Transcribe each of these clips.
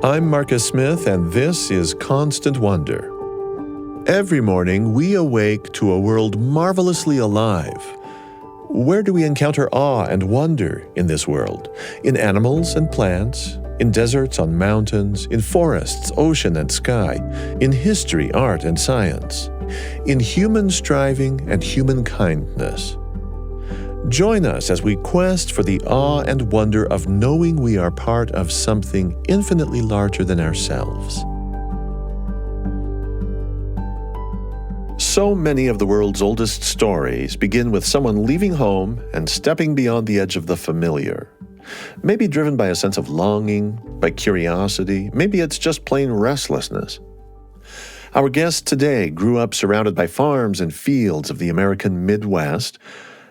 I'm Marcus Smith, and this is Constant Wonder. Every morning, we awake to a world marvelously alive. Where do we encounter awe and wonder in this world? In animals and plants, in deserts, on mountains, in forests, ocean and sky, in history, art and science, in human striving and human kindness. Join us as we quest for the awe and wonder of knowing we are part of something infinitely larger than ourselves. So many of the world's oldest stories begin with someone leaving home and stepping beyond the edge of the familiar. Maybe driven by a sense of longing, by curiosity, maybe it's just plain restlessness. Our guest today grew up surrounded by farms and fields of the American Midwest,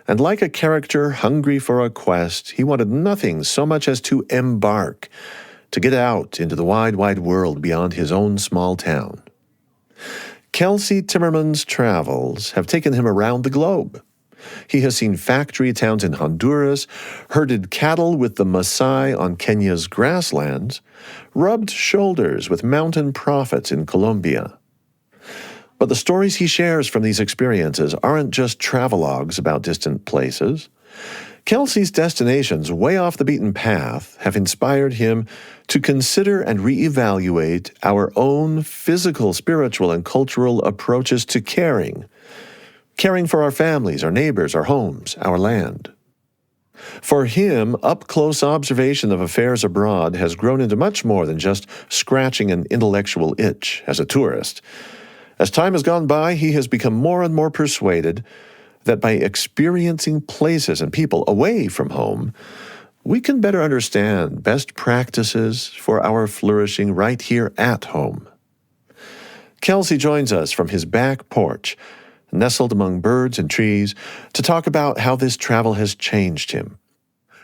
and like a character hungry for a quest, he wanted nothing so much as to embark, to get out into the wide, wide world beyond his own small town. Kelsey Timmerman's travels have taken him around the globe. He has seen factory towns in Honduras, herded cattle with the Maasai on Kenya's grasslands, rubbed shoulders with mountain prophets in Colombia. But the stories he shares from these experiences aren't just travelogues about distant places. Kelsey's destinations way off the beaten path have inspired him to consider and reevaluate our own physical, spiritual, and cultural approaches to caring for our families, our neighbors, our homes, our land. For him, up-close observation of affairs abroad has grown into much more than just scratching an intellectual itch as a tourist. As time has gone by, he has become more and more persuaded that by experiencing places and people away from home, we can better understand best practices for our flourishing right here at home. Kelsey joins us from his back porch, nestled among birds and trees, to talk about how this travel has changed him.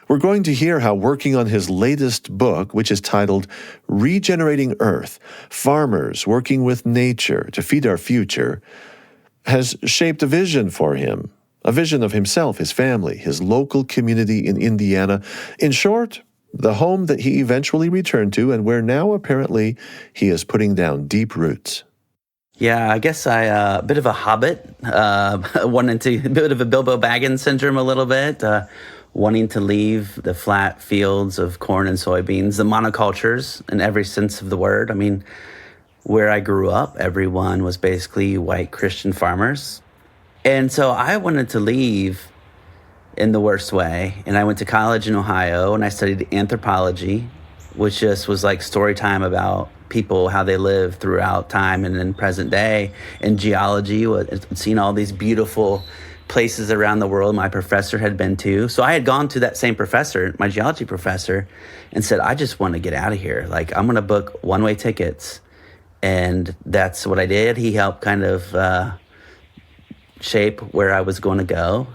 We're going to hear how working on his latest book, which is titled Regenerating Earth, Farmers Working with Nature to Feed Our Future, has shaped a vision for him, a vision of himself, his family, his local community in Indiana. In short, the home that he eventually returned to and where now apparently he is putting down deep roots. Yeah, I guess a bit of a hobbit, wanting to, a bit of a Bilbo Baggins syndrome a little bit, wanting to leave the flat fields of corn and soybeans, the monocultures in every sense of the word. I mean, where I grew up, everyone was basically white Christian farmers. And so I wanted to leave in the worst way. And I went to college in Ohio and I studied anthropology, which just was like story time about people, how they live throughout time and in present day. And geology, seeing all these beautiful places around the world my professor had been to. So I had gone to that same professor, my geology professor, and said, I just want to get out of here. Like, I'm going to book one-way tickets. And that's what I did. He helped kind of shape where I was going to go.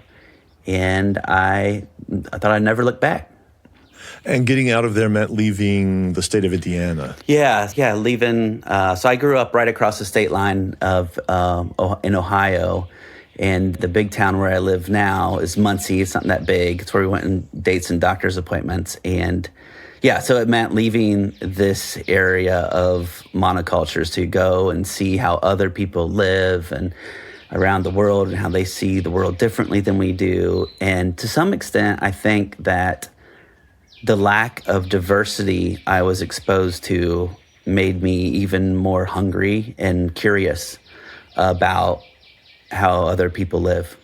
And I thought I'd never look back. And getting out of there meant leaving the state of Indiana. Yeah, leaving. So I grew up right across the state line of in Ohio. And the big town where I live now is Muncie. It's not that big. It's where we went on dates and doctor's appointments. And yeah, so it meant leaving this area of monocultures to go and see how other people live and around the world and how they see the world differently than we do. And to some extent, I think that the lack of diversity I was exposed to made me even more hungry and curious about how other people live.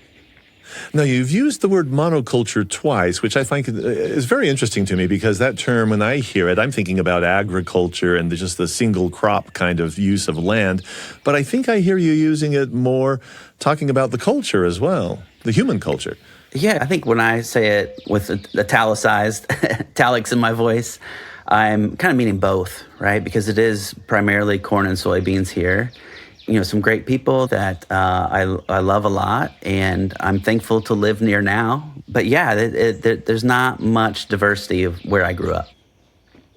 Now, you've used the word monoculture twice, which I think is very interesting to me because that term, when I hear it, I'm thinking about agriculture and just the single crop kind of use of land. But I think I hear you using it more talking about the culture as well, the human culture. Yeah, I think when I say it with italicized italics in my voice, I'm kind of meaning both, right? Because it is primarily corn and soybeans here. You know, some great people that I love a lot, and I'm thankful to live near now. But yeah, there's not much diversity of where I grew up.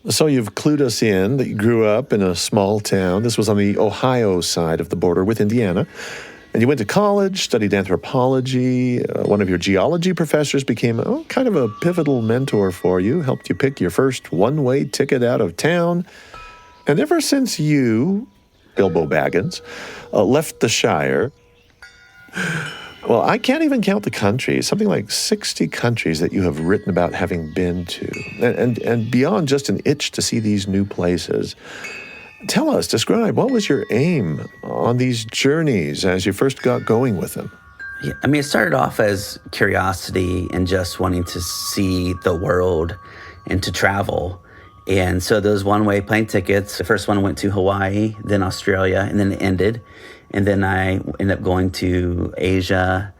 So you've clued us in that you grew up in a small town. This was on the Ohio side of the border with Indiana. And you went to college, studied anthropology. One of your geology professors became kind of a pivotal mentor for you, helped you pick your first one-way ticket out of town. And ever since you, Bilbo Baggins, left the Shire, well, I can't even count the countries, something like 60 countries that you have written about having been to. And beyond just an itch to see these new places, tell us, describe, what was your aim on these journeys as you first got going with them? Yeah, I mean, it started off as curiosity and just wanting to see the world and to travel. And so those one-way plane tickets, the first one went to Hawaii, then Australia, and then it ended. And then I ended up going to Asia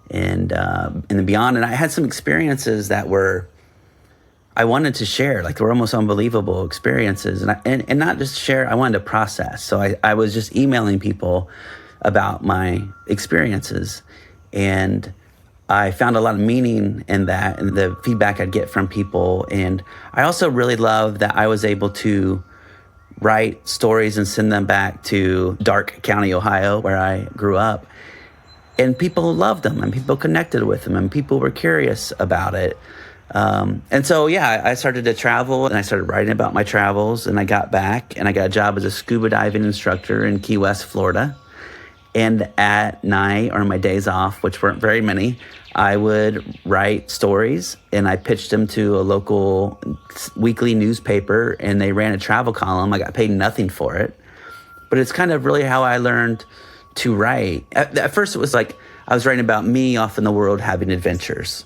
and then beyond. And I had some experiences that I wanted to share, like they were almost unbelievable experiences. And not just share, I wanted to process. So I was just emailing people about my experiences. And I found a lot of meaning in that and the feedback I'd get from people. And I also really loved that I was able to write stories and send them back to Darke County, Ohio, where I grew up. And people loved them and people connected with them and people were curious about it. And so, yeah, I started to travel and I started writing about my travels, and I got back and I got a job as a scuba diving instructor in Key West, Florida. And at night or my days off, which weren't very many, I would write stories and I pitched them to a local weekly newspaper and they ran a travel column. I got paid nothing for it. But it's kind of really how I learned to write. At first it was like I was writing about me off in the world having adventures.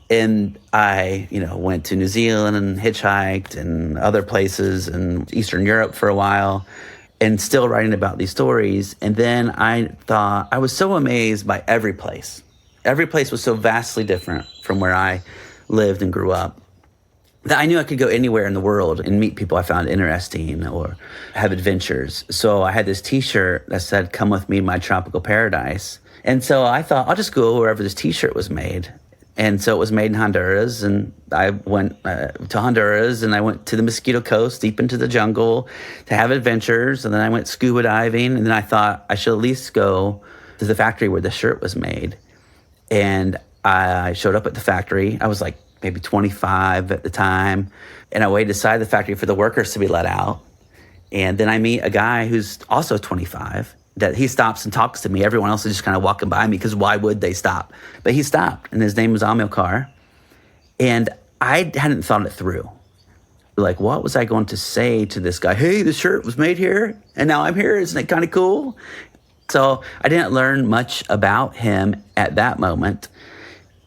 And I, went to New Zealand and hitchhiked and other places in Eastern Europe for a while, and still writing about these stories. And then I thought, I was so amazed by every place. Every place was so vastly different from where I lived and grew up that I knew I could go anywhere in the world and meet people I found interesting or have adventures. So I had this t-shirt that said, "Come with me to my tropical paradise." And so I thought, I'll just go wherever this t-shirt was made. And so it was made in Honduras, and I went to Honduras, and I went to the Mosquito Coast, deep into the jungle, to have adventures, and then I went scuba diving, and then I thought I should at least go to the factory where the shirt was made. And I showed up at the factory. I was like maybe 25 at the time, and I waited inside the factory for the workers to be let out. And then I meet a guy who's also 25, that he stops and talks to me. Everyone else is just kind of walking by me because why would they stop? But he stopped, and his name was Amilcar. And I hadn't thought it through. Like, what was I going to say to this guy? Hey, the shirt was made here, and now I'm here. Isn't it kind of cool? So I didn't learn much about him at that moment.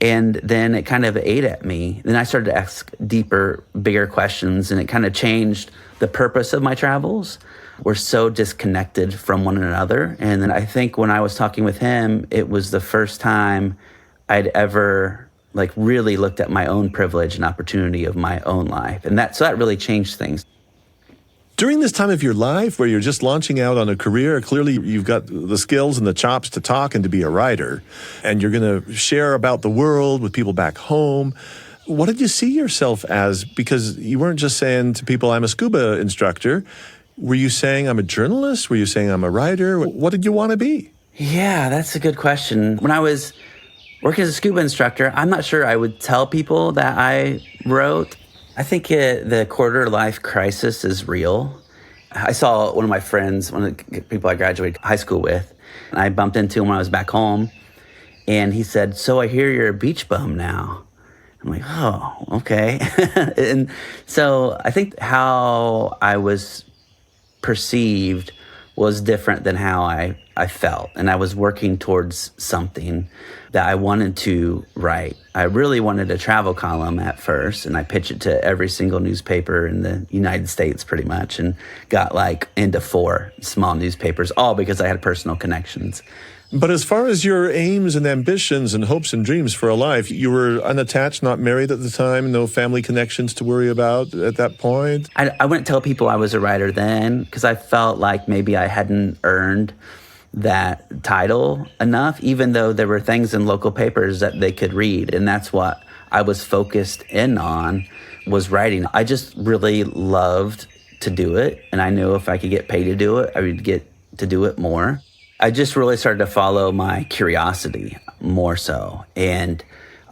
And then it kind of ate at me. Then I started to ask deeper, bigger questions, and it kind of changed the purpose of my travels. We're so disconnected from one another. And then I think when I was talking with him, it was the first time I'd ever really looked at my own privilege and opportunity of my own life. And so that really changed things. During this time of your life where you're just launching out on a career, clearly you've got the skills and the chops to talk and to be a writer, and you're going to share about the world with people back home. What did you see yourself as? Because you weren't just saying to people, I'm a scuba instructor. Were you saying I'm a journalist? Were you saying I'm a writer? What did you want to be? Yeah, that's a good question. When I was working as a scuba instructor, I'm not sure I would tell people that I wrote. I think the quarter-life crisis is real. I saw one of my friends, one of the people I graduated high school with, and I bumped into him when I was back home, and he said, "So I hear you're a beach bum now." I'm like, oh, okay. And so I think how I was perceived was different than how I felt. And I was working towards something that I wanted to write. I really wanted a travel column at first, and I pitched it to every single newspaper in the United States pretty much, and got into 4 small newspapers, all because I had personal connections. But as far as your aims and ambitions and hopes and dreams for a life, you were unattached, not married at the time, no family connections to worry about at that point? I wouldn't tell people I was a writer then because I felt like maybe I hadn't earned that title enough, even though there were things in local papers that they could read. And that's what I was focused in on, was writing. I just really loved to do it. And I knew if I could get paid to do it, I would get to do it more. I just really started to follow my curiosity more so. And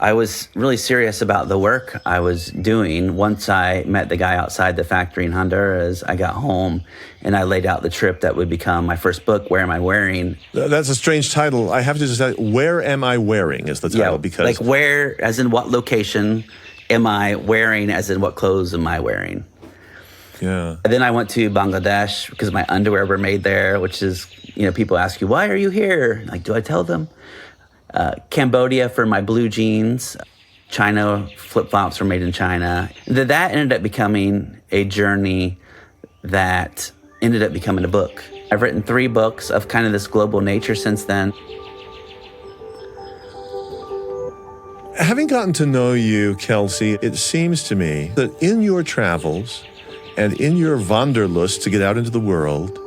I was really serious about the work I was doing. Once I met the guy outside the factory in Honduras, I got home and I laid out the trip that would become my first book, Where Am I Wearing? That's a strange title. I have to just say, Where Am I Wearing is the title, because... Like where, as in what location, am I wearing, as in what clothes am I wearing? Yeah. And then I went to Bangladesh because my underwear were made there, which is, people ask you, why are you here? Like, do I tell them? Cambodia for my blue jeans. China flip-flops were made in China. That ended up becoming a journey that ended up becoming a book. I've written 3 books of kind of this global nature since then. Having gotten to know you, Kelsey, it seems to me that in your travels and in your wanderlust to get out into the world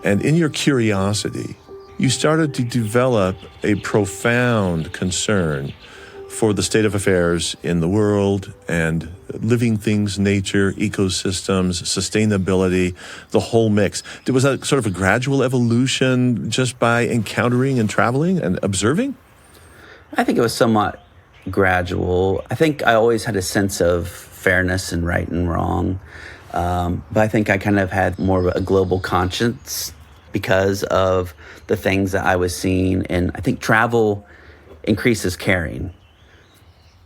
and in your curiosity, you started to develop a profound concern for the state of affairs in the world and living things, nature, ecosystems, sustainability, the whole mix. Was that sort of a gradual evolution just by encountering and traveling and observing? I think it was somewhat gradual. I think I always had a sense of fairness and right and wrong. But I think I kind of had more of a global conscience because of the things that I was seeing. And I think travel increases caring.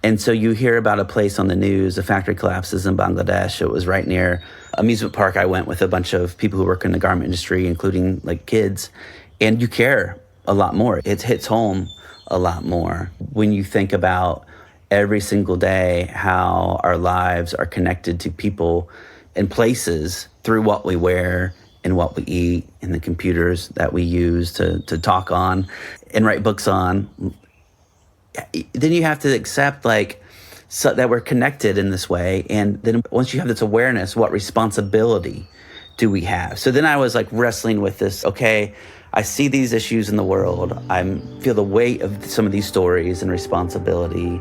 And so you hear about a place on the news, a factory collapses in Bangladesh. It was right near an amusement park. I went with a bunch of people who work in the garment industry, including like kids. And you care a lot more. It hits home a lot more when you think about every single day how our lives are connected to people and places through what we wear and what we eat and the computers that we use to talk on and write books on. Then you have to accept that we're connected in this way. And then once you have this awareness, what responsibility do we have? So then I was wrestling with this, okay, I see these issues in the world. I feel the weight of some of these stories and responsibility.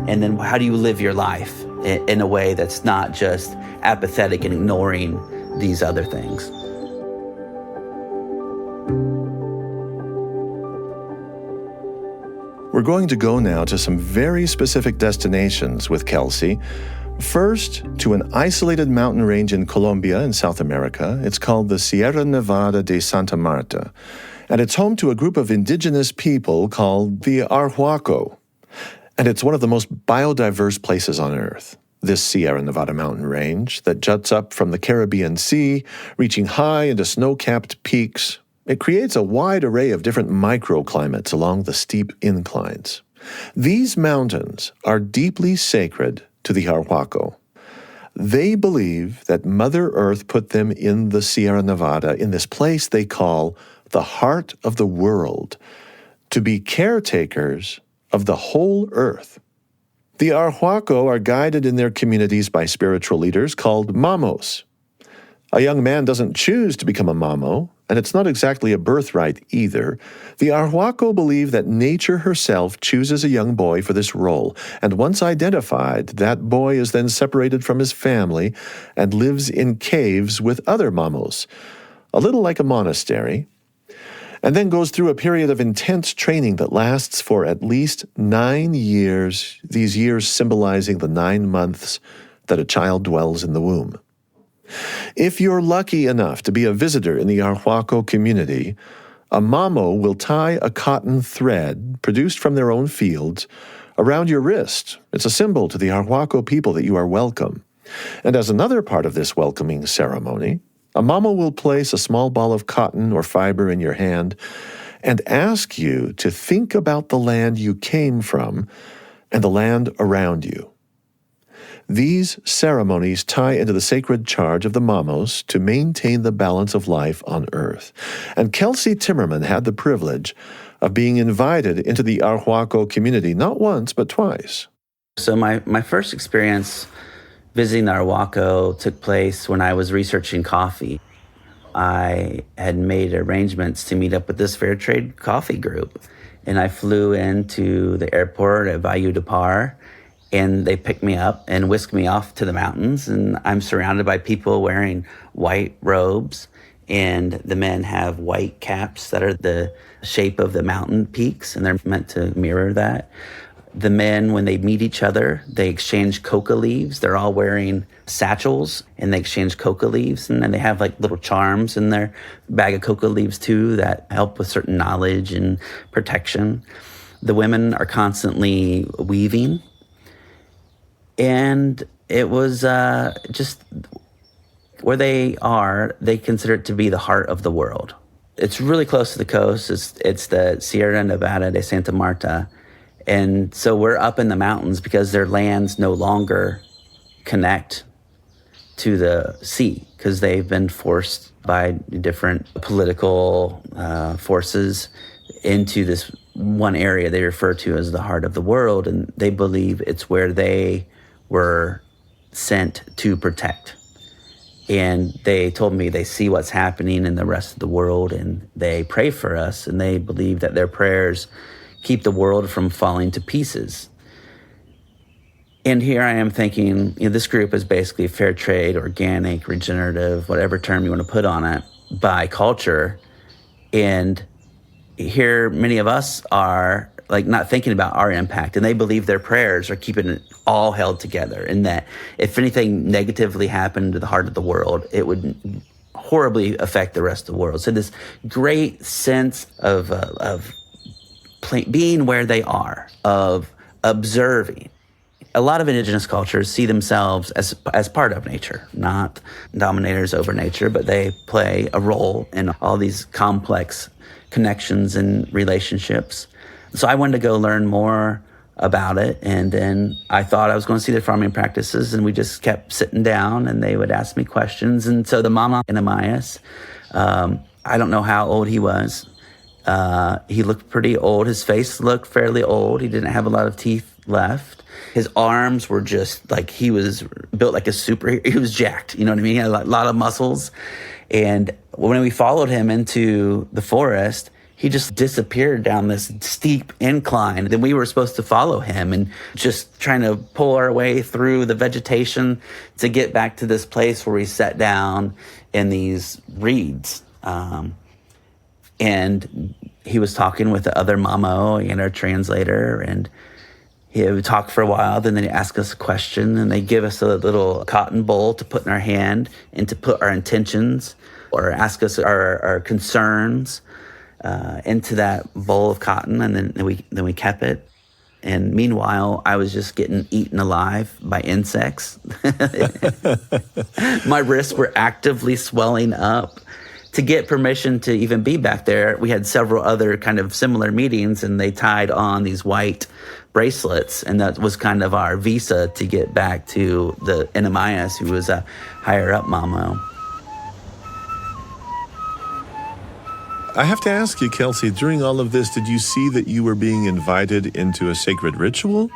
And then how do you live your life in a way that's not just apathetic and ignoring these other things? We're going to go now to some very specific destinations with Kelsey. First, to an isolated mountain range in Colombia in South America. It's called the Sierra Nevada de Santa Marta, and it's home to a group of indigenous people called the Arhuaco. And it's one of the most biodiverse places on Earth. This Sierra Nevada mountain range that juts up from the Caribbean Sea, reaching high into snow-capped peaks. It creates a wide array of different microclimates along the steep inclines. These mountains are deeply sacred to the Arhuaco. They believe that Mother Earth put them in the Sierra Nevada, in this place they call the heart of the world, to be caretakers of the whole Earth. The Arhuaco are guided in their communities by spiritual leaders called mamos. A young man doesn't choose to become a mamo, and it's not exactly a birthright either. The Arhuaco believe that nature herself chooses a young boy for this role, and once identified, that boy is then separated from his family and lives in caves with other mamos, a little like a monastery, and then goes through a period of intense training that lasts for at least 9 years, these years symbolizing the 9 months that a child dwells in the womb. If you're lucky enough to be a visitor in the Arhuaco community, a mamo will tie a cotton thread produced from their own fields around your wrist. It's a symbol to the Arhuaco people that you are welcome. And as another part of this welcoming ceremony, a mamo will place a small ball of cotton or fiber in your hand and ask you to think about the land you came from and the land around you. These ceremonies tie into the sacred charge of the mamos to maintain the balance of life on Earth. And Kelsey Timmerman had the privilege of being invited into the Arhuaco community not once, but twice. So my first experience visiting the Arhuaco took place when I was researching coffee. I had made arrangements to meet up with this fair trade coffee group. And I flew into the airport at Valledupar, and they picked me up and whisked me off to the mountains. And I'm surrounded by people wearing white robes. And the men have white caps that are the shape of the mountain peaks, and they're meant to mirror that. The men, when they meet each other, they exchange coca leaves. They're all wearing satchels, and they exchange coca leaves. And then they have like little charms in their bag of coca leaves too that help with certain knowledge and protection. The women are constantly weaving. And it was just where they are, they consider it to be the heart of the world. It's really close to the coast. It's the Sierra Nevada de Santa Marta. And so we're up in the mountains because their lands no longer connect to the sea because they've been forced by different political forces into this one area they refer to as the heart of the world. And they believe it's where they were sent to protect. And they told me they see what's happening in the rest of the world and they pray for us, and they believe that their prayers keep the world from falling to pieces. And here I am thinking, this group is basically fair trade, organic, regenerative, whatever term you want to put on it, by culture. And here many of us are like not thinking about our impact, and they believe their prayers are keeping it all held together, and that if anything negatively happened to the heart of the world, it would horribly affect the rest of the world. So this great sense of being where they are, of observing. A lot of indigenous cultures see themselves as part of nature, not dominators over nature, but they play a role in all these complex connections and relationships. So I wanted to go learn more about it, and then I thought I was going to see their farming practices, and we just kept sitting down, and they would ask me questions. And so the mama, Ananias, I don't know how old he was. He looked pretty old. His face looked fairly old. He didn't have a lot of teeth left. His arms were just like, he was built like a superhero. He was jacked, you know what I mean? He had a lot of muscles. And when we followed him into the forest, he just disappeared down this steep incline. Then we were supposed to follow him and just trying to pull our way through the vegetation to get back to this place where we sat down in these reeds. And he was talking with the other mamo and our translator, and he would talk for a while. Then they ask us a question, and they give us a little cotton bowl to put in our hand and to put our intentions or ask us our concerns into that bowl of cotton, and then we kept it. And meanwhile, I was just getting eaten alive by insects. My wrists were actively swelling up. To get permission to even be back there, we had several other kind of similar meetings, and they tied on these white bracelets, and that was kind of our visa to get back to the Ananias, who was a higher up mamo. I have to ask you, Kelsey, during all of this, did you see that you were being invited into a sacred ritual?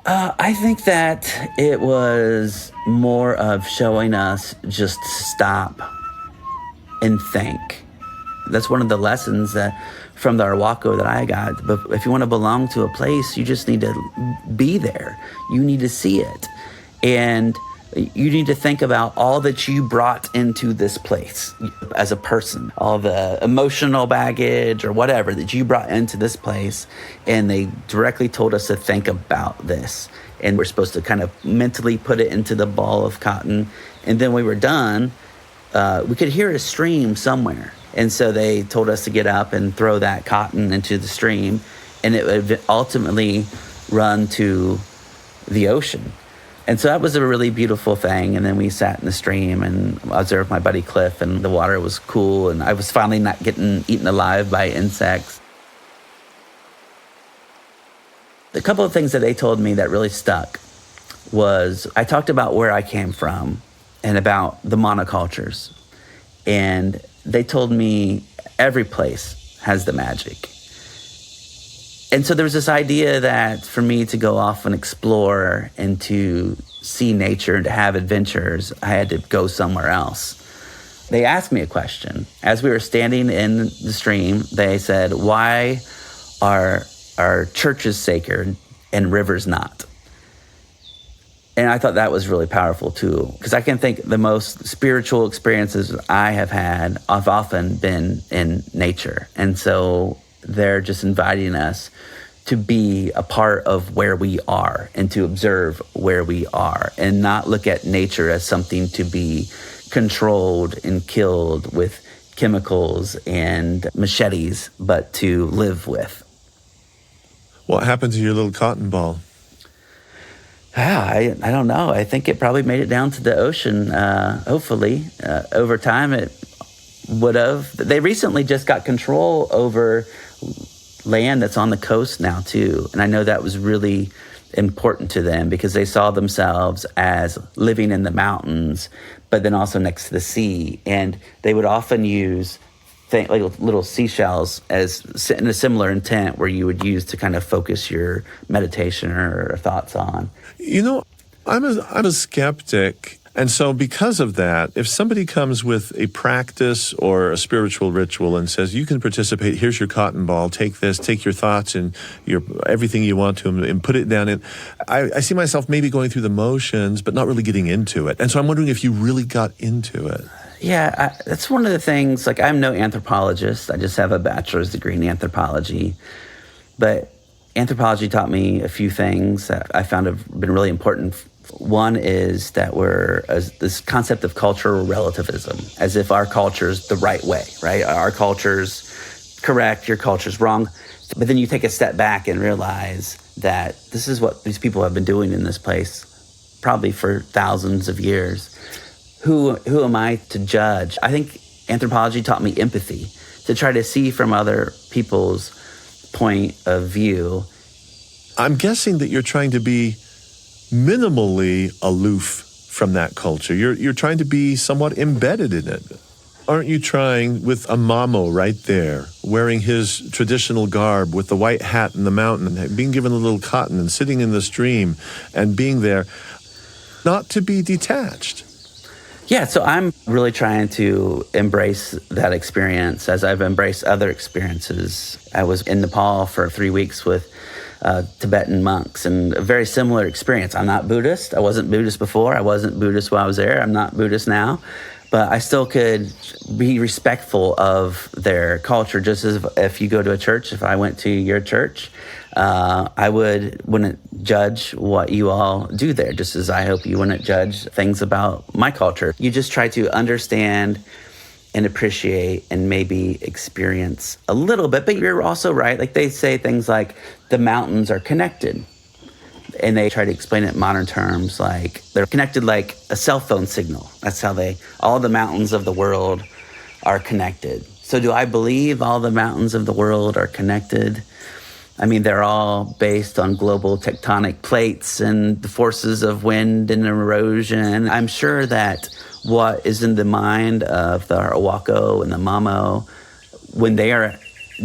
I think that it was more of showing us just stop and think. That's one of the lessons that from the Arhuaco that I got. But if you want to belong to a place, you just need to be there. You need to see it. And you need to think about all that you brought into this place as a person, all the emotional baggage or whatever that you brought into this place. And they directly told us to think about this. And we're supposed to kind of mentally put it into the ball of cotton. And then we were done. We could hear a stream somewhere. And so they told us to get up and throw that cotton into the stream, and it would ultimately run to the ocean. And so that was a really beautiful thing. And then we sat in the stream and observed my buddy Cliff, and the water was cool, and I was finally not getting eaten alive by insects. A couple of things that they told me that really stuck was I talked about where I came from and about the monocultures. And they told me every place has the magic. And so there was this idea that for me to go off and explore and to see nature and to have adventures, I had to go somewhere else. They asked me a question. As we were standing in the stream, they said, why are churches sacred and rivers not? And I thought that was really powerful too, because I can think the most spiritual experiences I have had have often been in nature. And so they're just inviting us to be a part of where we are and to observe where we are and not look at nature as something to be controlled and killed with chemicals and machetes, but to live with. What happened to your little cotton ball? I don't know. I think it probably made it down to the ocean, hopefully. Over time, it would have. They recently just got control over land that's on the coast now, too. And I know that was really important to them because they saw themselves as living in the mountains, but then also next to the sea. And they would often use like little seashells as in a similar intent where you would use to kind of focus your meditation or thoughts on. You know, I'm a skeptic. And so because of that, if somebody comes with a practice or a spiritual ritual and says, you can participate, here's your cotton ball, take this, take your thoughts and your everything you want to and put it down in, I see myself maybe going through the motions, but not really getting into it. And so I'm wondering if you really got into it. Yeah, that's one of the things, like I'm no anthropologist. I just have a bachelor's degree in anthropology. But anthropology taught me a few things that I found have been really important. One is that this concept of cultural relativism, as if our culture is the right way, right? Our culture's correct, your culture's wrong. But then you take a step back and realize that this is what these people have been doing in this place probably for thousands of years. Who am I to judge? I think anthropology taught me empathy, to try to see from other people's point of view. I'm guessing that you're trying to be minimally aloof from that culture. You're trying to be somewhat embedded in it. Aren't you trying with a mamo right there, wearing his traditional garb with the white hat in the mountain, and being given a little cotton and sitting in the stream and being there, not to be detached? Yeah, so I'm really trying to embrace that experience as I've embraced other experiences. I was in Nepal for 3 weeks with Tibetan monks, and a very similar experience. I'm not Buddhist. I wasn't Buddhist before. I wasn't Buddhist while I was there. I'm not Buddhist now. But I still could be respectful of their culture, just as if you go to a church, if I went to your church, I wouldn't judge what you all do there, just as I hope you wouldn't judge things about my culture. You just try to understand and appreciate and maybe experience a little bit. But you're also right. Like they say things like the mountains are connected. And they try to explain it in modern terms, like they're connected like a cell phone signal. That's how all the mountains of the world are connected. So do I believe all the mountains of the world are connected? I mean, they're all based on global tectonic plates and the forces of wind and erosion. I'm sure that what is in the mind of the Arhuaco and the Mamo when they are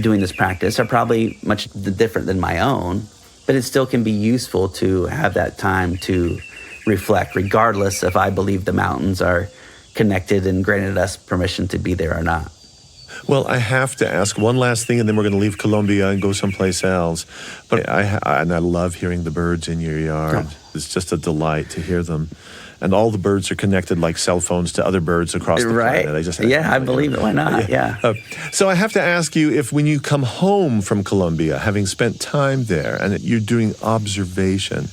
doing this practice are probably much different than my own. But it still can be useful to have that time to reflect, regardless if I believe the mountains are connected and granted us permission to be there or not. Well, I have to ask one last thing, and then we're going to leave Colombia and go someplace else. But I love hearing the birds in your yard. Oh. It's just a delight to hear them. And all the birds are connected like cell phones to other birds across the planet. I believe it. Why not? Yeah. So I have to ask you, if when you come home from Colombia, having spent time there, and you're doing observation,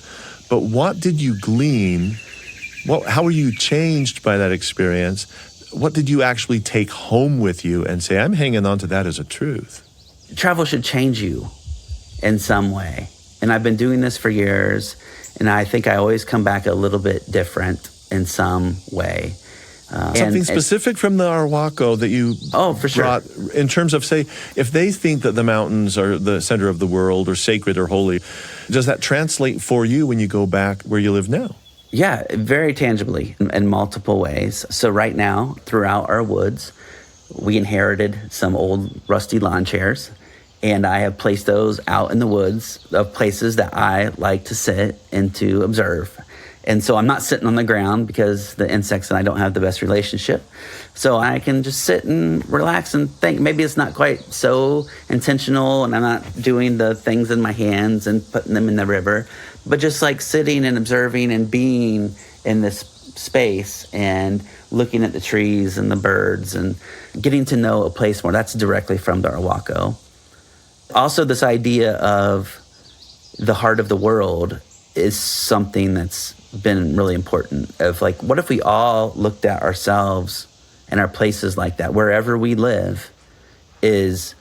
but what did you glean? How were you changed by that experience? What did you actually take home with you and say, I'm hanging on to that as a truth? Travel should change you in some way. And I've been doing this for years. And I think I always come back a little bit different in some way. Something specific from the Arhuaco that you brought in terms of, say, if they think that the mountains are the center of the world or sacred or holy, does that translate for you when you go back where you live now? Yeah, very tangibly in multiple ways. So right now, throughout our woods, we inherited some old rusty lawn chairs. And I have placed those out in the woods of places that I like to sit and to observe. And so I'm not sitting on the ground because the insects and I don't have the best relationship. So I can just sit and relax and think. Maybe it's not quite so intentional and I'm not doing the things in my hands and putting them in the river, but just like sitting and observing and being in this space and looking at the trees and the birds and getting to know a place more. That's directly from the Arhuaco. Also, this idea of the heart of the world is something that's been really important. Of like, what if we all looked at ourselves and our places like that? Wherever we live is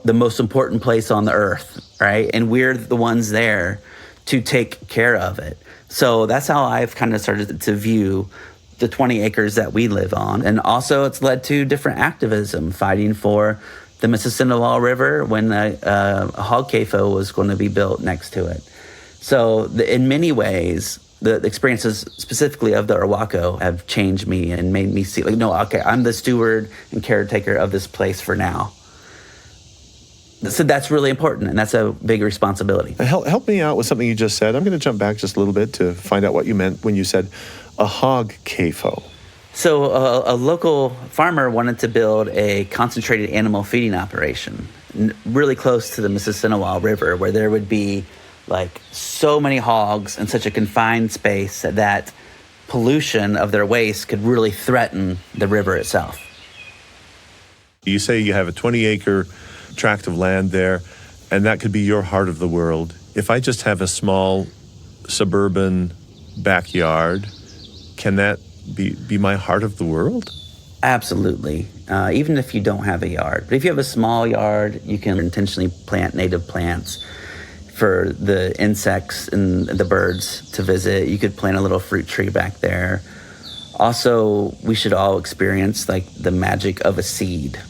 the most important place on the earth, right? And we're the ones there to take care of it. So that's how I've kind of started to view the 20 acres that we live on. And also it's led to different activism, fighting for the Mississinawa River when a hog CAFO was going to be built next to it. So in many ways, the experiences specifically of the Arhuaco have changed me and made me see, like, no, okay, I'm the steward and caretaker of this place for now. So that's really important, and that's a big responsibility. Help me out with something you just said. I'm going to jump back just a little bit to find out what you meant when you said a hog CAFO. So a local farmer wanted to build a concentrated animal feeding operation really close to the Mississinawa River, where there would be like so many hogs in such a confined space that pollution of their waste could really threaten the river itself. You say you have a 20-acre tract of land there, and that could be your heart of the world. If I just have a small suburban backyard, can that be my heart of the world? Absolutely. Even if you don't have a yard. But if you have a small yard, you can intentionally plant native plants for the insects and the birds to visit. You could plant a little fruit tree back there. Also, we should all experience like the magic of a seed.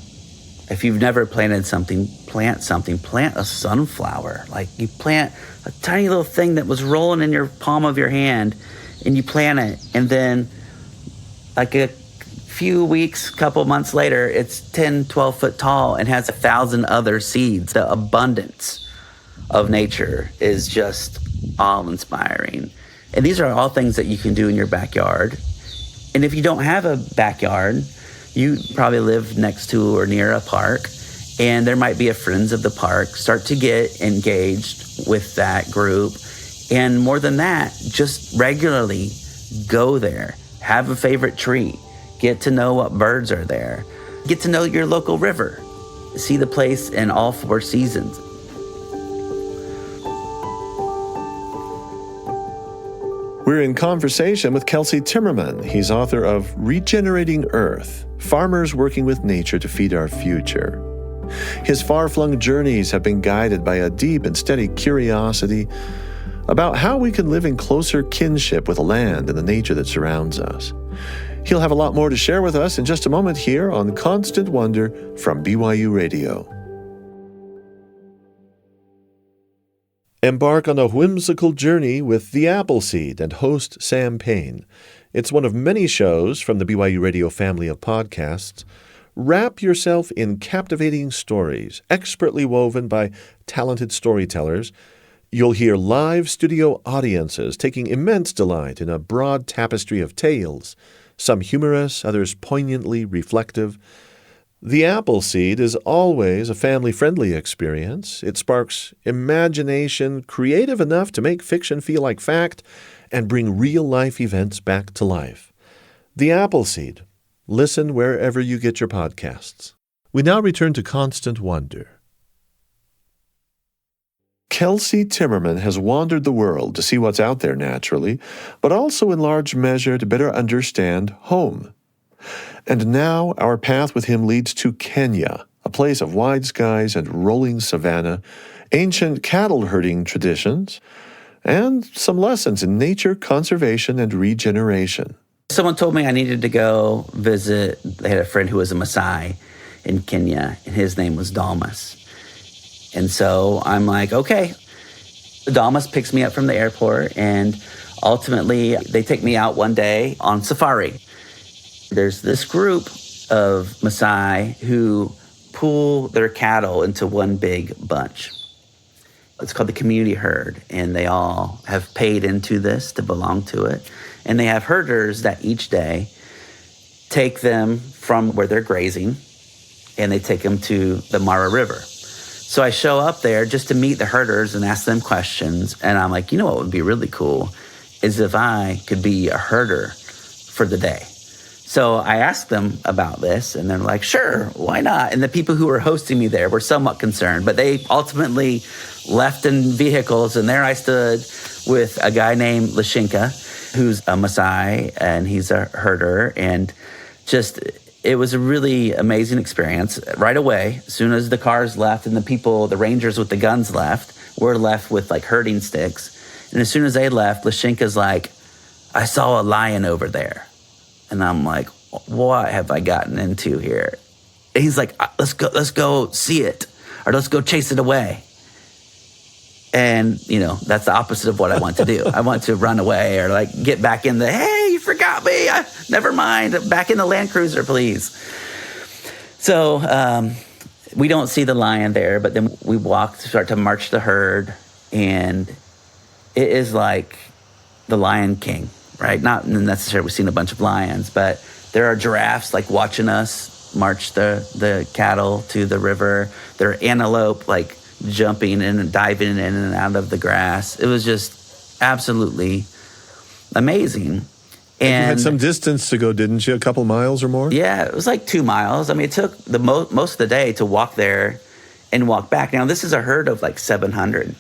If you've never planted something, plant something. Plant a sunflower. Like, you plant a tiny little thing that was rolling in your palm of your hand, and you plant it, and then like a few weeks, couple months later, it's 10, 12 foot tall and has 1,000 other seeds. The abundance of nature is just awe-inspiring. And these are all things that you can do in your backyard. And if you don't have a backyard, you probably live next to or near a park, and there might be a Friends of the Park. Start to get engaged with that group. And more than that, just regularly go there. Have a favorite tree. Get to know what birds are there. Get to know your local river. See the place in all 4 seasons. We're in conversation with Kelsey Timmerman. He's author of Regenerating Earth, Farmers Working with Nature to Feed Our Future. His far-flung journeys have been guided by a deep and steady curiosity about how we can live in closer kinship with the land and the nature that surrounds us. He'll have a lot more to share with us in just a moment here on Constant Wonder from BYU Radio. Embark on a whimsical journey with The Appleseed and host Sam Payne. It's one of many shows from the BYU Radio family of podcasts. Wrap yourself in captivating stories, expertly woven by talented storytellers. You'll hear live studio audiences taking immense delight in a broad tapestry of tales, some humorous, others poignantly reflective. The Appleseed is always a family-friendly experience. It sparks imagination creative enough to make fiction feel like fact and bring real-life events back to life. The Appleseed. Listen wherever you get your podcasts. We now return to Constant Wonder. Kelsey Timmerman has wandered the world to see what's out there naturally, but also in large measure to better understand home. And now our path with him leads to Kenya, a place of wide skies and rolling savanna, ancient cattle herding traditions, and some lessons in nature, conservation, and regeneration. Someone told me I needed to go visit. They had a friend who was a Maasai in Kenya, and his name was Dalmas. And so I'm like, okay. Dalmas picks me up from the airport, and ultimately they take me out one day on safari. There's this group of Maasai who pool their cattle into one big bunch. It's called the community herd, and they all have paid into this to belong to it. And they have herders that each day take them from where they're grazing, and they take them to the Mara River. So I show up there just to meet the herders and ask them questions. And I'm like, you know what would be really cool is if I could be a herder for the day. So I asked them about this, and they're like, sure, why not? And the people who were hosting me there were somewhat concerned, but they ultimately left in vehicles, and there I stood with a guy named Lashinka, who's a Maasai, and he's a herder, and just, it was a really amazing experience. Right away, as soon as the cars left and the rangers with the guns left, we're left with like herding sticks. And as soon as they left, Lashinka's like, I saw a lion over there. And I'm like, what have I gotten into here? And he's like, let's go see it, or let's go chase it away. And, that's the opposite of what I want to do. I want to run away or like get back in hey, you forgot me. Never mind. Back in the Land Cruiser, please. So we don't see the lion there, but then we start to march the herd, and it is like the Lion King, right? Not necessarily we've seen a bunch of lions, but there are giraffes like watching us march the cattle to the river. There are antelope like jumping in and diving in and out of the grass. It was just absolutely amazing. And you had some distance to go, didn't you? A couple miles or more? Yeah, it was like 2 miles. I mean, it took the most of the day to walk there and walk back. Now, this is a herd of like 700.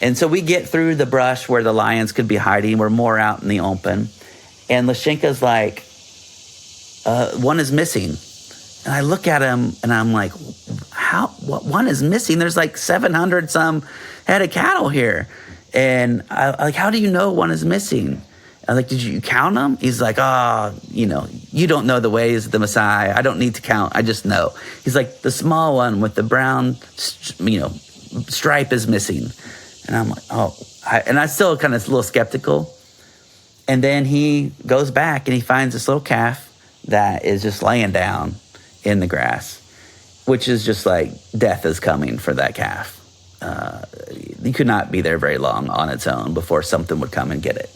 And so we get through the brush where the lions could be hiding. We're more out in the open. And Lashinka's like, one is missing. And I look at him and I'm like, what one is missing? There's like 700 some head of cattle here. And I like, how do you know one is missing? I'm like, did you count them? He's like, you don't know the ways of the Maasai. I don't need to count. I just know. He's like, the small one with the brown, stripe is missing. And I'm like, and I'm still kind of a little skeptical. And then he goes back and he finds this little calf that is just laying down in the grass, which is just like death is coming for that calf. He could not be there very long on its own before something would come and get it.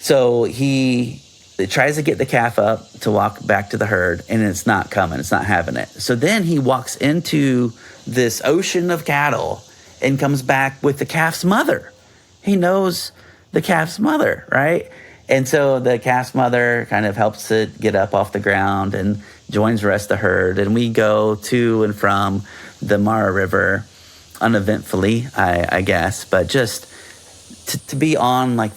So he tries to get the calf up to walk back to the herd, and it's not coming. It's not having it. So then he walks into this ocean of cattle and comes back with the calf's mother. He knows the calf's mother, right? And so the calf's mother kind of helps it get up off the ground and joins the rest of the herd. And we go to and from the Mara River uneventfully, I guess, but just to be on like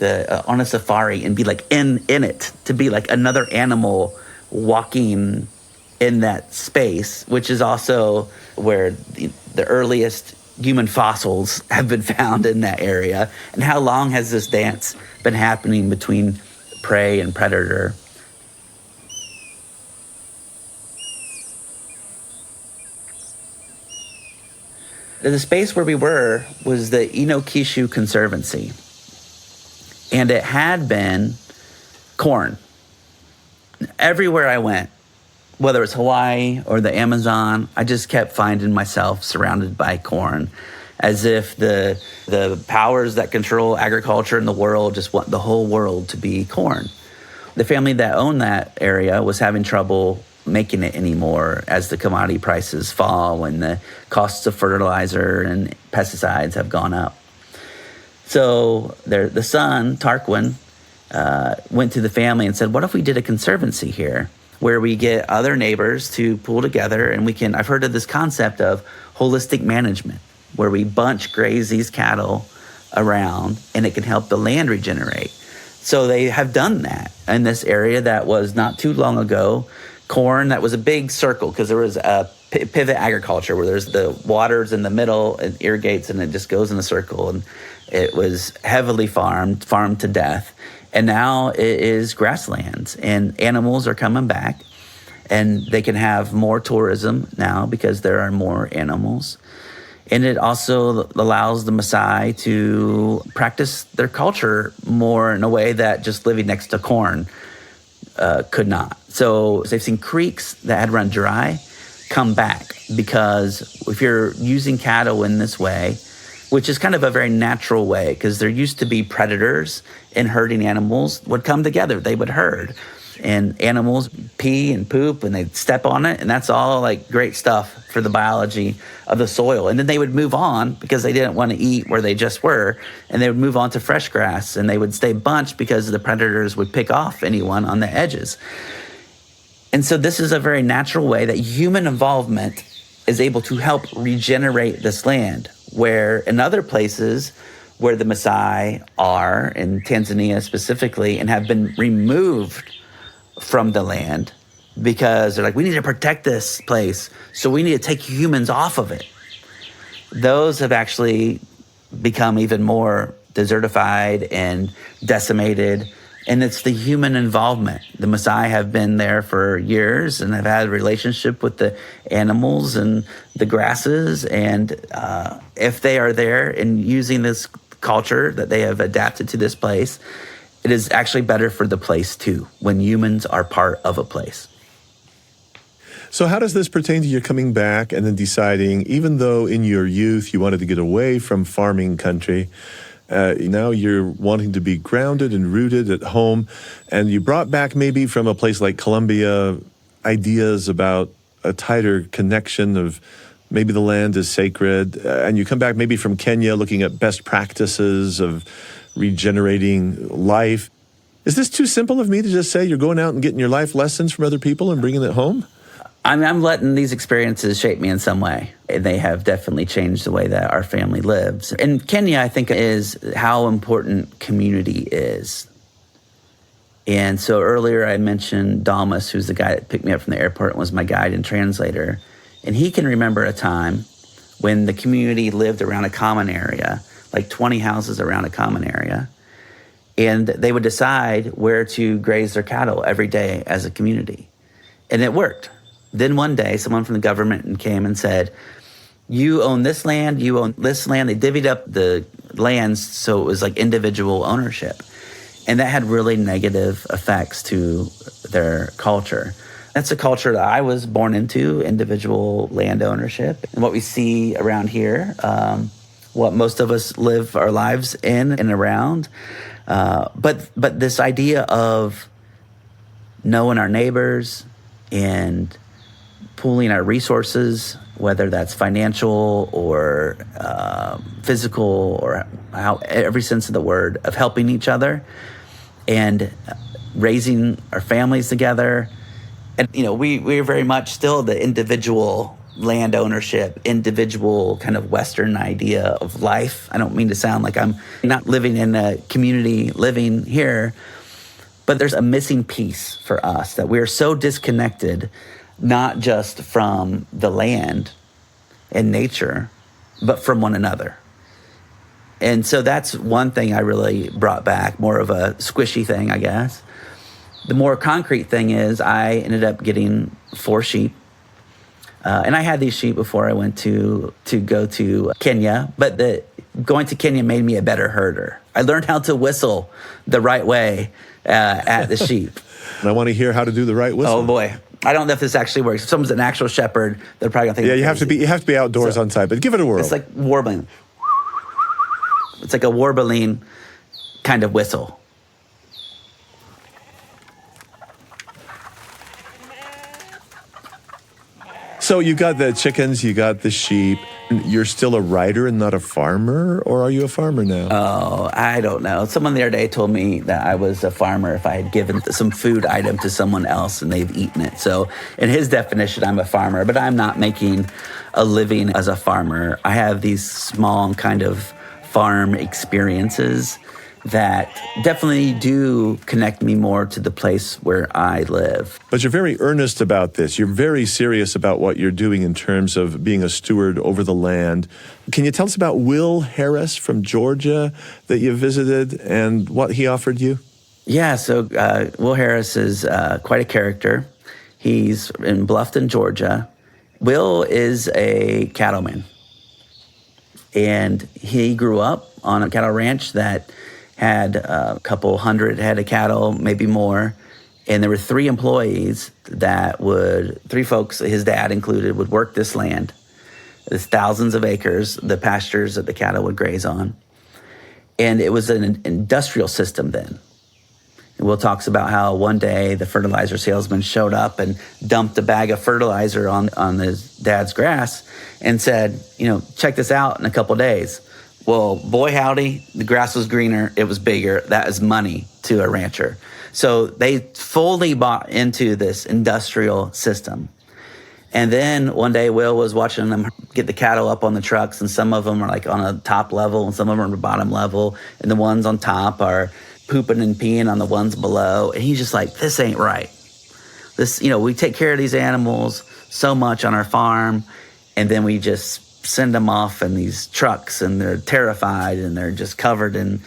on a safari and be like in it, to be like another animal walking in that space, which is also where the earliest human fossils have been found in that area. And how long has this dance been happening between prey and predator? The space where we were was the Inokishu Conservancy. And it had been corn. Everywhere I went, whether it's Hawaii or the Amazon, I just kept finding myself surrounded by corn, as if the powers that control agriculture in the world just want the whole world to be corn. The family that owned that area was having trouble making it anymore as the commodity prices fall and the costs of fertilizer and pesticides have gone up. So the son, Tarquin, went to the family and said, what if we did a conservancy here where we get other neighbors to pool together and I've heard of this concept of holistic management, where we graze these cattle around and it can help the land regenerate. So they have done that in this area that was not too long ago. Corn, that was a big circle because there was a pivot agriculture where there's the waters in the middle and irrigates and it just goes in a circle. And it was heavily farmed to death. And now it is grasslands and animals are coming back and they can have more tourism now because there are more animals. And it also allows the Maasai to practice their culture more in a way that just living next to corn could not. So they've seen creeks that had run dry come back because if you're using cattle in this way, which is kind of a very natural way because there used to be predators and herding animals would come together. They would herd and animals pee and poop and they'd step on it. And that's all like great stuff for the biology of the soil. And then they would move on because they didn't want to eat where they just were. And they would move on to fresh grass and they would stay bunched because the predators would pick off anyone on the edges. And so this is a very natural way that human involvement is able to help regenerate this land. where in other places where the Maasai are, in Tanzania specifically, and have been removed from the land because they're like, we need to protect this place, so we need to take humans off of it. Those have actually become even more desertified and decimated, and it's the human involvement. The Maasai have been there for years and have had a relationship with the animals and the grasses, and if they are there and using this culture that they have adapted to this place, it is actually better for the place too, when humans are part of a place. So how does this pertain to your coming back and then deciding, even though in your youth you wanted to get away from farming country, now you're wanting to be grounded and rooted at home, and you brought back maybe from a place like Colombia ideas about a tighter connection of maybe the land is sacred, and you come back maybe from Kenya looking at best practices of regenerating life. Is this too simple of me to just say you're going out and getting your life lessons from other people and bringing it home? I'm letting these experiences shape me in some way. They have definitely changed the way that our family lives. And Kenya, I think, is how important community is. And so earlier I mentioned Dalmas, who's the guy that picked me up from the airport and was my guide and translator. And he can remember a time when the community lived around a common area, like 20 houses around a common area. And they would decide where to graze their cattle every day as a community. And it worked. Then one day, someone from the government came and said, you own this land, you own this land. They divvied up the lands so it was like individual ownership. And that had really negative effects to their culture. That's a culture that I was born into, individual land ownership. And what we see around here, what most of us live our lives in and around. But this idea of knowing our neighbors and pooling our resources, whether that's financial or physical or every sense of the word, of helping each other and raising our families together. And, we're very much still the individual land ownership, individual kind of Western idea of life. I don't mean to sound like I'm not living in a community living here, but there's a missing piece for us that we're so disconnected, not just from the land and nature, but from one another. And so that's one thing I really brought back, more of a squishy thing, I guess. The more concrete thing is I ended up getting 4 sheep. And I had these sheep before I went to go to Kenya, but going to Kenya made me a better herder. I learned how to whistle the right way at the sheep. And I want to hear how to do the right whistle. Oh boy. I don't know if this actually works. If someone's an actual shepherd, they're probably gonna think. Yeah, you have to be outdoors on site, but give it a whirl. It's like warbling. It's like a warbling kind of whistle. So you got the chickens, you got the sheep. You're still a rider and not a farmer, or are you a farmer now? Oh, I don't know. Someone the other day told me that I was a farmer if I had given some food item to someone else and they've eaten it. So in his definition, I'm a farmer, but I'm not making a living as a farmer. I have these small kind of farm experiences that definitely do connect me more to the place where I live. But you're very earnest about this. You're very serious about what you're doing in terms of being a steward over the land. Can you tell us about Will Harris from Georgia that you visited and what he offered you? Yeah, so Will Harris is quite a character. He's in Bluffton, Georgia. Will is a cattleman. And he grew up on a cattle ranch that had a couple hundred head of cattle, maybe more. And there were 3 employees three folks, his dad included, would work this land. There's thousands of acres, the pastures that the cattle would graze on. And it was an industrial system then. And Will talks about how one day the fertilizer salesman showed up and dumped a bag of fertilizer on his dad's grass and said, check this out in a couple days. Well, boy howdy, the grass was greener, it was bigger. That is money to a rancher. So they fully bought into this industrial system. And then one day Will was watching them get the cattle up on the trucks, and some of them are like on a top level and some of them are on the bottom level, and the ones on top are pooping and peeing on the ones below. And he's just like, this ain't right. This, we take care of these animals so much on our farm, and then we just send them off in these trucks, and they're terrified and they're just covered in,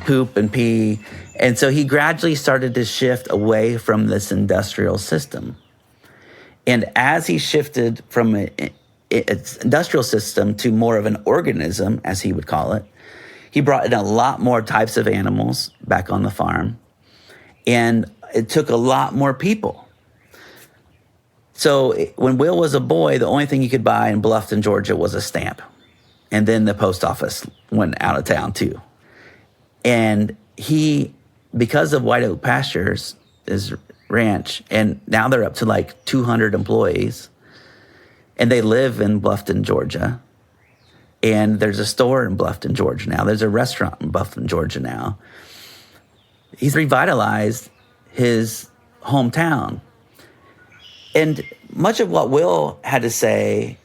poop and pee. And so he gradually started to shift away from this industrial system. And as he shifted from an industrial system to more of an organism, as he would call it, he brought in a lot more types of animals back on the farm. And it took a lot more people. So when Will was a boy, the only thing you could buy in Bluffton, Georgia was a stamp. And then the post office went out of town too. And he, because of White Oak Pastures, his ranch, and now they're up to like 200 employees, and they live in Bluffton, Georgia. And there's a store in Bluffton, Georgia now. There's a restaurant in Bluffton, Georgia now. He's revitalized his hometown. And much of what Will had to say,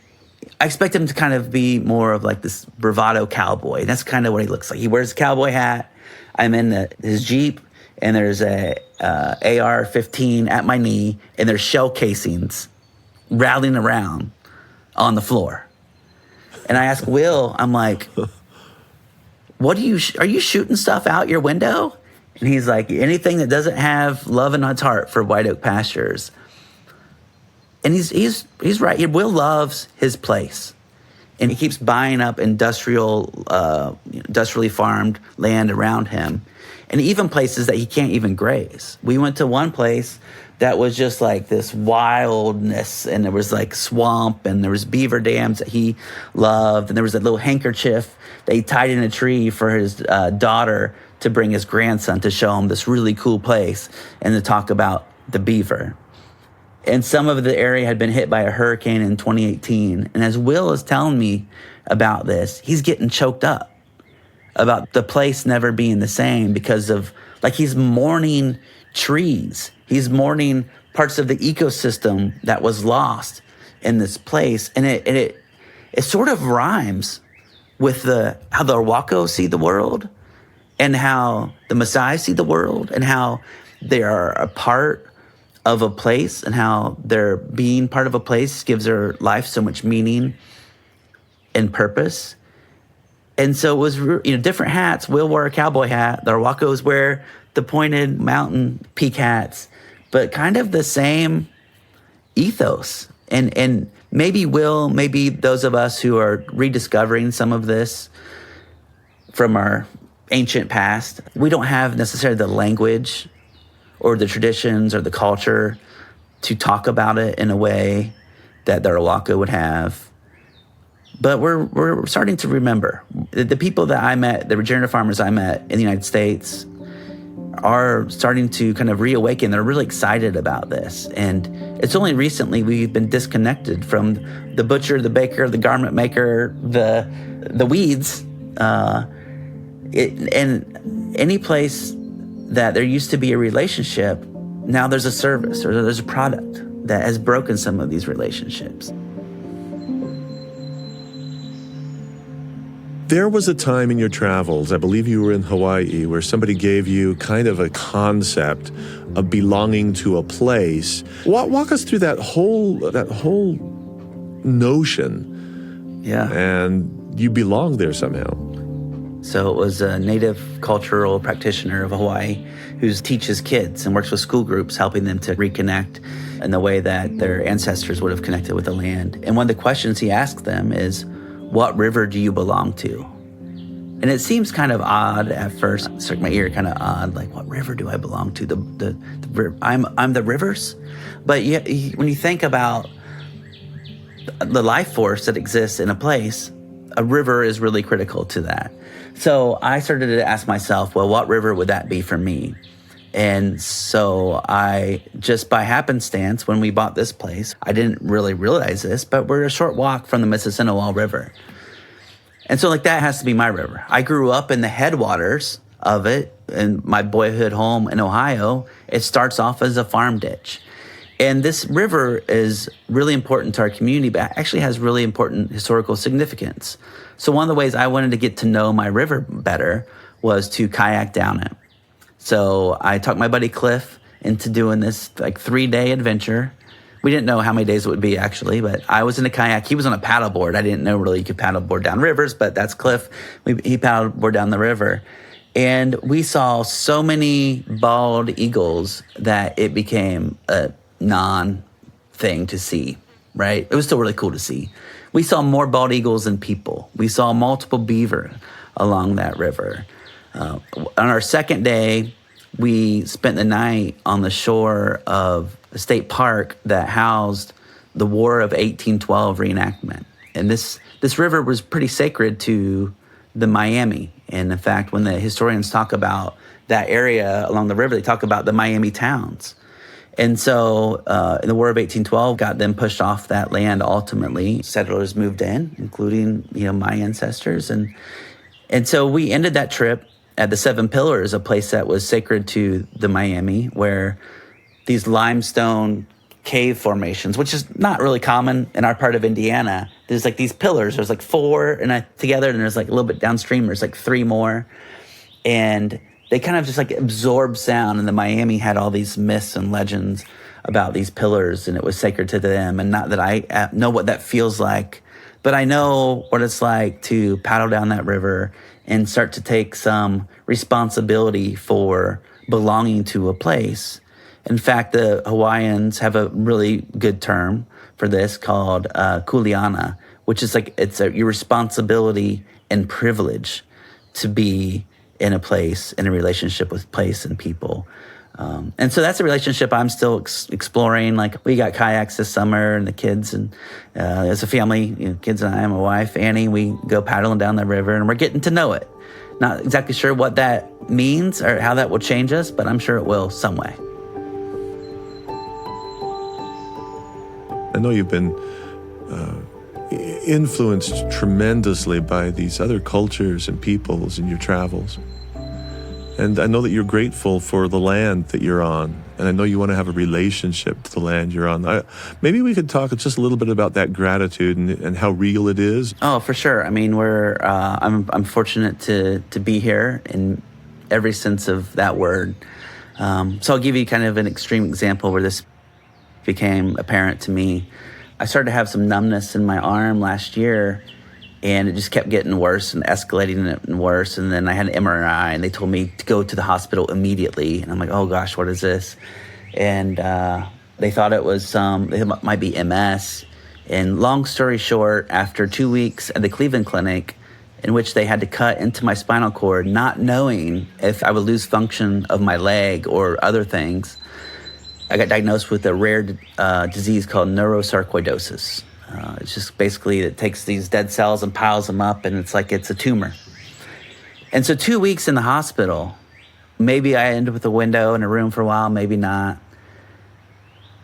I expect him to kind of be more of like this bravado cowboy. That's kind of what he looks like. He wears a cowboy hat. I'm in his Jeep, and there's a AR-15 at my knee, and there's shell casings rattling around on the floor. And I ask Will, I'm like, are you shooting stuff out your window? And he's like, anything that doesn't have love in its heart for White Oak Pastures. And he's right. Will loves his place. And he keeps buying up industrially farmed land around him, and even places that he can't even graze. We went to one place that was just like this wildness, and there was like swamp, and there was beaver dams that he loved, and there was a little handkerchief that he tied in a tree for his daughter to bring his grandson to show him this really cool place and to talk about the beaver. And some of the area had been hit by a hurricane in 2018. And as Will is telling me about this, he's getting choked up about the place never being the same because of, like, he's mourning trees. He's mourning parts of the ecosystem that was lost in this place. And it sort of rhymes with how the Arhuaco see the world, and how the Maasai see the world, and how they are a part of a place, and how their being part of a place gives their life so much meaning and purpose. And so it was, different hats. Will wore a cowboy hat. The Arhuacos wear the pointed mountain peak hats, but kind of the same ethos. And maybe those of us who are rediscovering some of this from our ancient past, we don't have necessarily the language or the traditions or the culture to talk about it in a way that the Arhuaco would have. But we're starting to remember. The people that I met, the regenerative farmers I met in the United States, are starting to kind of reawaken. They're really excited about this. And it's only recently we've been disconnected from the butcher, the baker, the garment maker, the weeds. And any place that there used to be a relationship, now there's a service or there's a product that has broken some of these relationships. There was a time in your travels, I believe you were in Hawaii, where somebody gave you kind of a concept of belonging to a place. Walk us through that whole notion. Yeah. And you belong there somehow. So it was a native cultural practitioner of Hawaii who teaches kids and works with school groups, helping them to reconnect in the way that their ancestors would have connected with the land. And one of the questions he asks them is, what river do you belong to? And it seems kind of odd at first. It struck my ear kind of odd, like, what river do I belong to? I'm the rivers? But when you think about the life force that exists in a place, a river is really critical to that. So I started to ask myself, well, what river would that be for me? And so I, just by happenstance, when we bought this place, I didn't really realize this, but we're a short walk from the Mississinawa River. And so, like, that has to be my river. I grew up in the headwaters of it in my boyhood home in Ohio. It starts off as a farm ditch. And this river is really important to our community, but actually has really important historical significance. So one of the ways I wanted to get to know my river better was to kayak down it. So I talked my buddy Cliff into doing this like 3-day adventure. We didn't know how many days it would be actually, but I was in a kayak. He was on a paddleboard. I didn't know really you could paddleboard down rivers, but that's Cliff. He paddleboard down the river. And we saw so many bald eagles that it became a non-thing to see, right? It was still really cool to see. We saw more bald eagles than people. We saw multiple beaver along that river. On our second day, we spent the night on the shore of a state park that housed the War of 1812 reenactment. And this river was pretty sacred to the Miami. And in fact, when the historians talk about that area along the river, they talk about the Miami towns. And so in the War of 1812 got them pushed off that land ultimately. Settlers moved in, including, my ancestors. And so we ended that trip at the Seven Pillars, a place that was sacred to the Miami, where these limestone cave formations, which is not really common in our part of Indiana. There's like these pillars. There's like 4 together, and there's like a little bit downstream, there's like 3 more. And they kind of just like absorb sound, and the Miami had all these myths and legends about these pillars, and it was sacred to them. And not that I know what that feels like, but I know what it's like to paddle down that river and start to take some responsibility for belonging to a place. In fact, the Hawaiians have a really good term for this called kuleana, which is like your responsibility and privilege to be in a place, in a relationship with place and people. And so that's a relationship I'm still exploring. Like, we got kayaks this summer, and the kids, and as a family, kids and I and my wife, Annie, we go paddling down the river, and we're getting to know it. Not exactly sure what that means or how that will change us, but I'm sure it will some way. I know you've been influenced tremendously by these other cultures and peoples in your travels. And I know that you're grateful for the land that you're on. And I know you want to have a relationship to the land you're on. Maybe we could talk just a little bit about that gratitude and how real it is. Oh, for sure. I mean, I'm fortunate to be here in every sense of that word. So I'll give you kind of an extreme example where this became apparent to me. I started to have some numbness in my arm last year, and it just kept getting worse and escalating and worse. And then I had an MRI, and they told me to go to the hospital immediately. And I'm like, oh gosh, what is this? And they thought it might be MS. And long story short, after 2 weeks at the Cleveland Clinic, in which they had to cut into my spinal cord, not knowing if I would lose function of my leg or other things, I got diagnosed with a rare disease called neurosarcoidosis. It's just basically it takes these dead cells and piles them up, and it's like it's a tumor. And so 2 weeks in the hospital, maybe I ended up with a window in a room for a while, maybe not.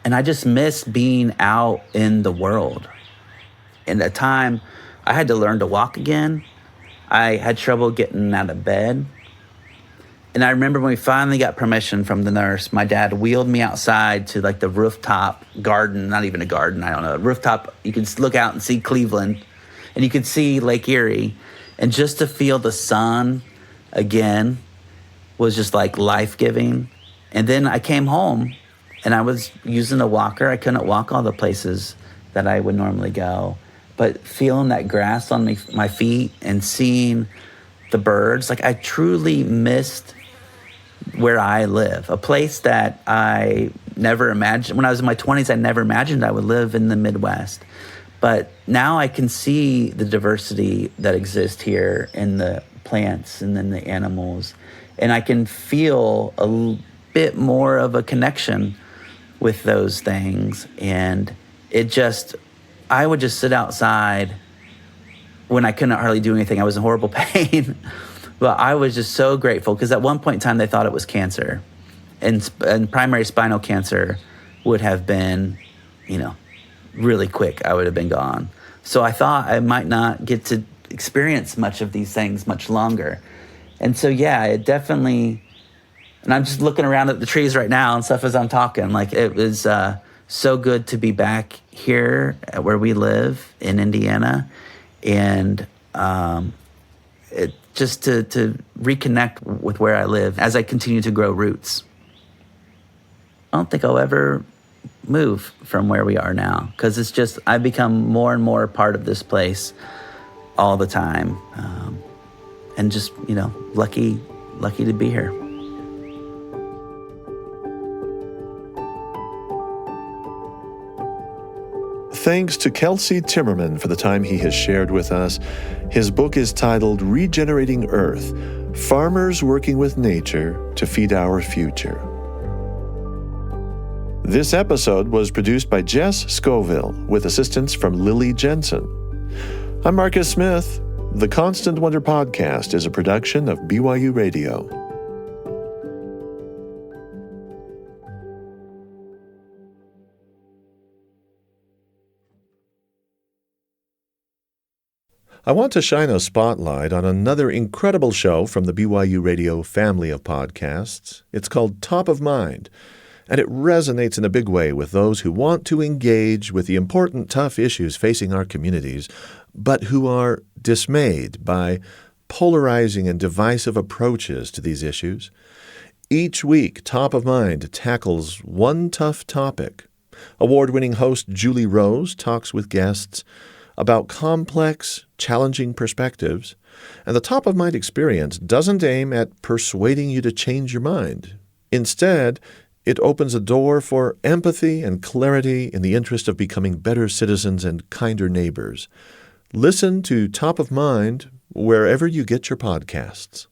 And I just missed being out in the world. And at the time, I had to learn to walk again. I had trouble getting out of bed. And I remember when we finally got permission from the nurse, my dad wheeled me outside to like the rooftop garden, not even a garden, I don't know, rooftop. You could look out and see Cleveland, and you could see Lake Erie. And just to feel the sun again was just like life-giving. And then I came home, and I was using a walker. I couldn't walk all the places that I would normally go. But feeling that grass on my feet and seeing the birds, like I truly missed where I live, a place that I never imagined. When I was in my 20s, I never imagined I would live in the Midwest. But now I can see the diversity that exists here in the plants and then the animals. And I can feel a bit more of a connection with those things. And I would just sit outside when I couldn't hardly do anything. I was in horrible pain. But I was just so grateful, because at one point in time they thought it was cancer, and primary spinal cancer would have been, really quick. I would have been gone. So I thought I might not get to experience much of these things much longer. And so, yeah, it definitely, and I'm just looking around at the trees right now and stuff as I'm talking, like it was so good to be back here at where we live in Indiana, and just to reconnect with where I live as I continue to grow roots. I don't think I'll ever move from where we are now, because it's just, I've become more and more a part of this place all the time, and just, lucky to be here. Thanks to Kelsey Timmerman for the time he has shared with us. His book is titled Regenerating Earth: Farmers Working with Nature to Feed Our Future. This episode was produced by Jess Scoville with assistance from Lily Jensen. I'm Marcus Smith. The Constant Wonder Podcast is a production of BYU Radio. I want to shine a spotlight on another incredible show from the BYU Radio family of podcasts. It's called Top of Mind, and it resonates in a big way with those who want to engage with the important, tough issues facing our communities, but who are dismayed by polarizing and divisive approaches to these issues. Each week, Top of Mind tackles one tough topic. Award-winning host Julie Rose talks with guests about complex, challenging perspectives, and the Top of Mind experience doesn't aim at persuading you to change your mind. Instead, it opens a door for empathy and clarity in the interest of becoming better citizens and kinder neighbors. Listen to Top of Mind wherever you get your podcasts.